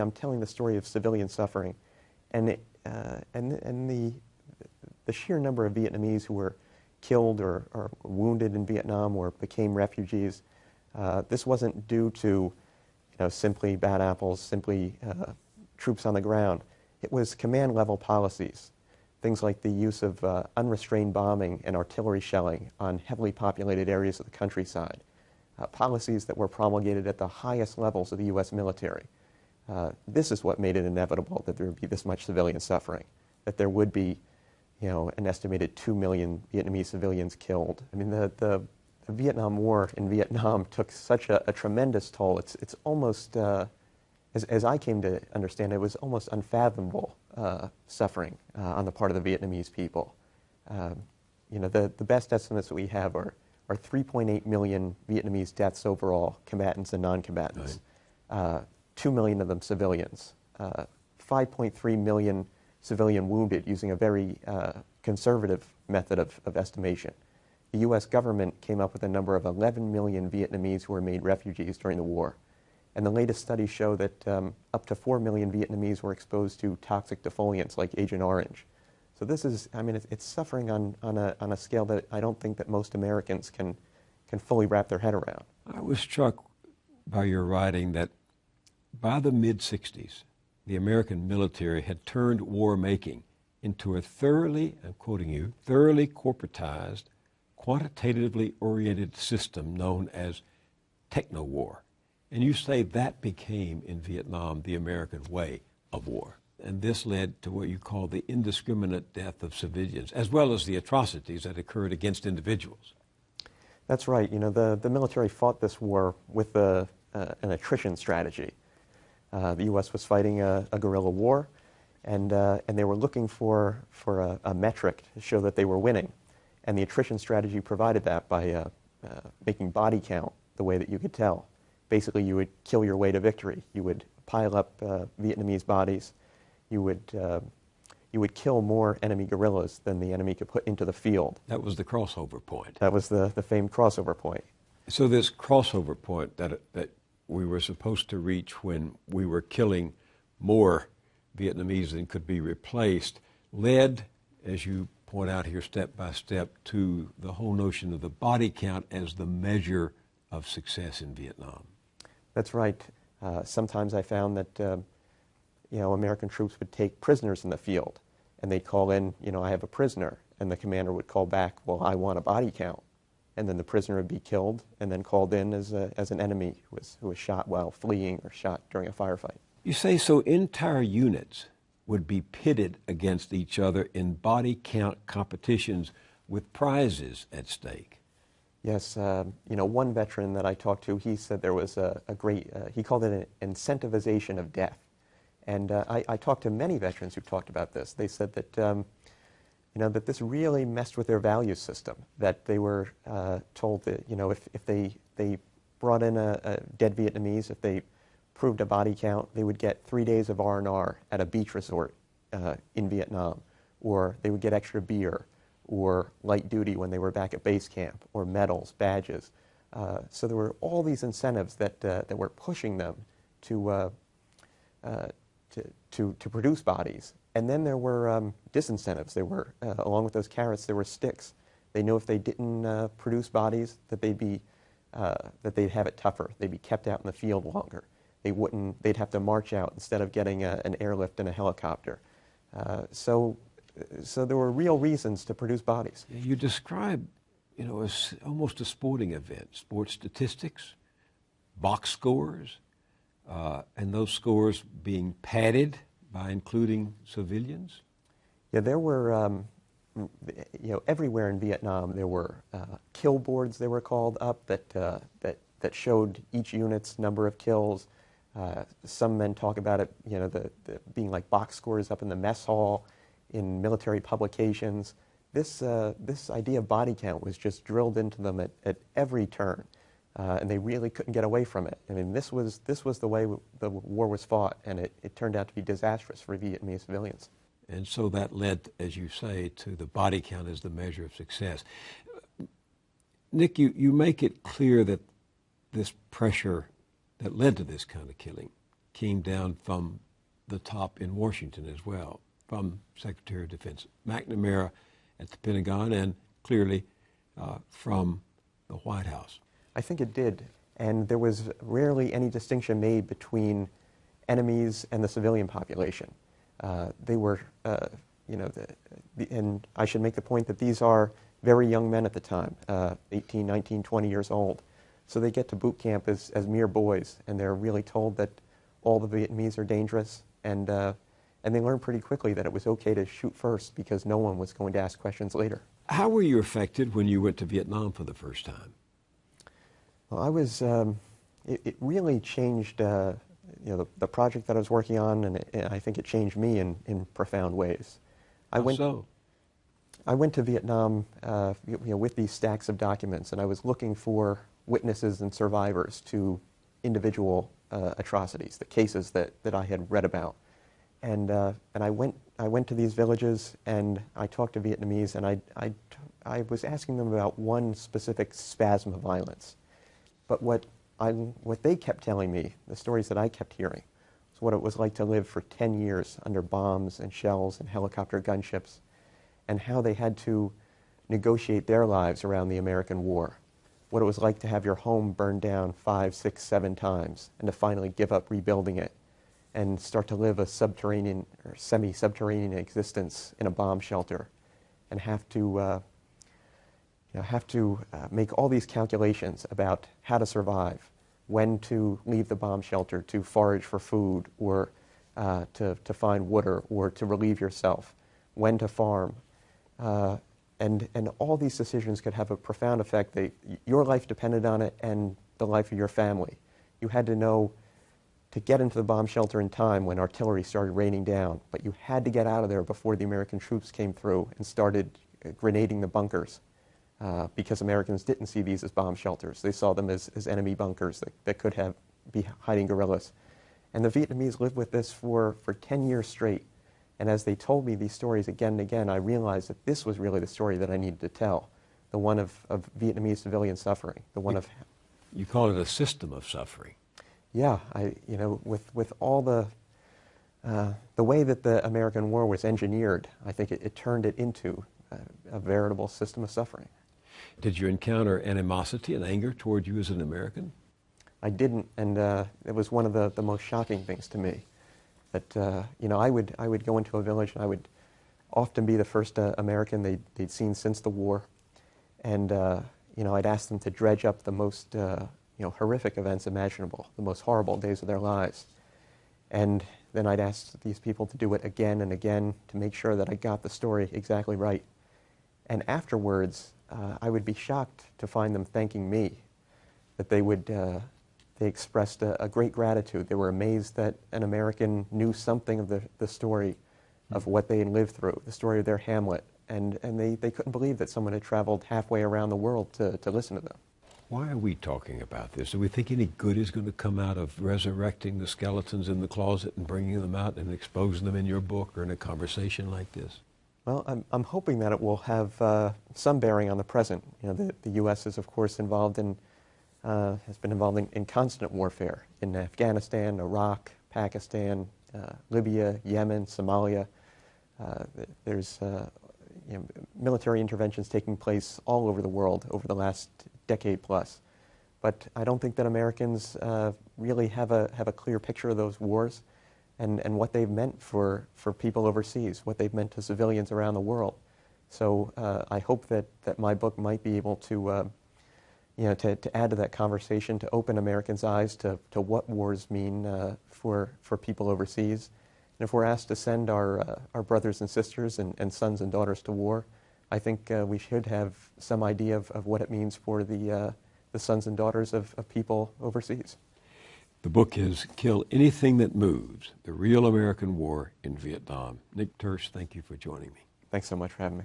I'm telling the story of civilian suffering, and the sheer number of Vietnamese who were killed or wounded in Vietnam or became refugees. This wasn't due to, simply bad apples, simply troops on the ground. It was command-level policies, things like the use of unrestrained bombing and artillery shelling on heavily populated areas of the countryside, policies that were promulgated at the highest levels of the U.S. military. This is what made it inevitable that there would be this much civilian suffering, that there would be, an estimated 2 million Vietnamese civilians killed. I mean, the Vietnam War in Vietnam took such a tremendous toll. It's almost, as I came to understand, it was almost unfathomable suffering on the part of the Vietnamese people. The best estimates that we have are 3.8 million Vietnamese deaths overall, combatants and non-combatants. Right. 2 million of them civilians. 5.3 million civilian wounded using a very conservative method of estimation. The U.S. government came up with a number of 11 million Vietnamese who were made refugees during the war. And the latest studies show that up to 4 million Vietnamese were exposed to toxic defoliants like Agent Orange. So this is, it's suffering on a scale that I don't think that most Americans can fully wrap their head around. I was struck by your writing that by the mid-60s, the American military had turned war-making into a thoroughly, I'm quoting you, thoroughly corporatized, quantitatively oriented system known as techno-war. And you say that became, in Vietnam, the American way of war. And this led to what you call the indiscriminate death of civilians, as well as the atrocities that occurred against individuals. That's right. The military fought this war with an attrition strategy. The U.S. was fighting a guerrilla war, and they were looking for a metric to show that they were winning. And the attrition strategy provided that by making body count the way that you could tell. Basically, you would kill your way to victory. You would pile up Vietnamese bodies. You would kill more enemy guerrillas than the enemy could put into the field. That was the crossover point. That was the famed crossover point. So this crossover point that we were supposed to reach when we were killing more Vietnamese than could be replaced led, as you point out here step by step, to the whole notion of the body count as the measure of success in Vietnam. That's right. Sometimes I found that American troops would take prisoners in the field, and they'd call in, I have a prisoner, and the commander would call back, well, I want a body count. And then the prisoner would be killed and then called in as an enemy who was shot while fleeing or shot during a firefight. You say so entire units would be pitted against each other in body count competitions with prizes at stake. Yes, one veteran that I talked to, he said there was a great, he called it an incentivization of death. And I talked to many veterans who talked about this. They said that, that this really messed with their value system, that they were told that, if they brought in a dead Vietnamese, if they proved a body count, they would get 3 days of R&R at a beach resort in Vietnam, or they would get extra beer, or light duty when they were back at base camp, or medals, badges. So there were all these incentives that were pushing them to produce bodies. And then there were disincentives. There were, along with those carrots, there were sticks. They knew if they didn't produce bodies, that they'd have it tougher. They'd be kept out in the field longer. They'd have to march out instead of getting an airlift and a helicopter. So there were real reasons to produce bodies. You describe, as almost a sporting event, sports statistics, box scores, and those scores being padded by including civilians? Yeah, there were, everywhere in Vietnam there were kill boards, they were called, up that showed each unit's number of kills. Some men talk about it, the being like box scores up in the mess hall, in military publications. This idea of body count was just drilled into them at every turn, and they really couldn't get away from it. I mean, this was the way the war was fought, and it turned out to be disastrous for Vietnamese civilians. And so that led, as you say, to the body count as the measure of success. Nick, you make it clear that this pressure that led to this kind of killing came down from the top in Washington as well, from Secretary of Defense McNamara at the Pentagon and clearly from the White House. I think it did. And there was rarely any distinction made between enemies and the civilian population. They were, and I should make the point that these are very young men at the time, 18, 19, 20 years old. So they get to boot camp as mere boys, and they're really told that all the Vietnamese are dangerous, and they learn pretty quickly that it was okay to shoot first because no one was going to ask questions later. How were you affected when you went to Vietnam for the first time? Well, I was, it really changed, the project that I was working on, and I think it changed me in profound ways. How so? I went to Vietnam, with these stacks of documents, and I was looking for witnesses and survivors to individual atrocities, the cases that I had read about. And I went to these villages, and I talked to Vietnamese, and I was asking them about one specific spasm of violence. But what they kept telling me, the stories that I kept hearing, was what it was like to live for 10 years under bombs and shells and helicopter gunships, and how they had to negotiate their lives around the American war. What it was like to have your home burned down 5, 6, 7 times, and to finally give up rebuilding it, and start to live a subterranean or semi-subterranean existence in a bomb shelter, and have to make all these calculations about how to survive, when to leave the bomb shelter to forage for food, or to find water, or to relieve yourself, when to farm. And all these decisions could have a profound effect. Your life depended on it, and the life of your family. You had to know to get into the bomb shelter in time when artillery started raining down, but you had to get out of there before the American troops came through and started grenading the bunkers, because Americans didn't see these as bomb shelters. They saw them as enemy bunkers that could be hiding guerrillas. And the Vietnamese lived with this for 10 years straight. And as they told me these stories again and again, I realized that this was really the story that I needed to tell, the one of Vietnamese civilian suffering, the one of... You call it a system of suffering. Yeah, with all the way that the American war was engineered, I think it turned it into a veritable system of suffering. Did you encounter animosity and anger toward you as an American? I didn't, and it was one of the most shocking things to me. That I would go into a village, and I would often be the first American they'd seen since the war, and I'd ask them to dredge up the most horrific events imaginable, the most horrible days of their lives, and then I'd ask these people to do it again and again to make sure that I got the story exactly right. And afterwards, I would be shocked to find them thanking me, that they expressed a great gratitude. They were amazed that an American knew something of the story of what they had lived through, the story of their hamlet, and they couldn't believe that someone had traveled halfway around the world to listen to them. Why are we talking about this? Do we think any good is going to come out of resurrecting the skeletons in the closet and bringing them out and exposing them in your book or in a conversation like this? Well, I'm hoping that it will have some bearing on the present. The U.S. is, of course, has been involved in constant warfare in Afghanistan, Iraq, Pakistan, Libya, Yemen, Somalia. There's military interventions taking place all over the world over the last decade plus. But I don't think that Americans really have a clear picture of those wars and what they've meant for people overseas, what they've meant to civilians around the world. So I hope that my book might be able to to add to that conversation, to open Americans' eyes to what wars mean for people overseas. And if we're asked to send our brothers and sisters and sons and daughters to war, I think we should have some idea of what it means for the sons and daughters of people overseas. The book is Kill Anything That Moves, The Real American War in Vietnam. Nick Turse, thank you for joining me. Thanks so much for having me.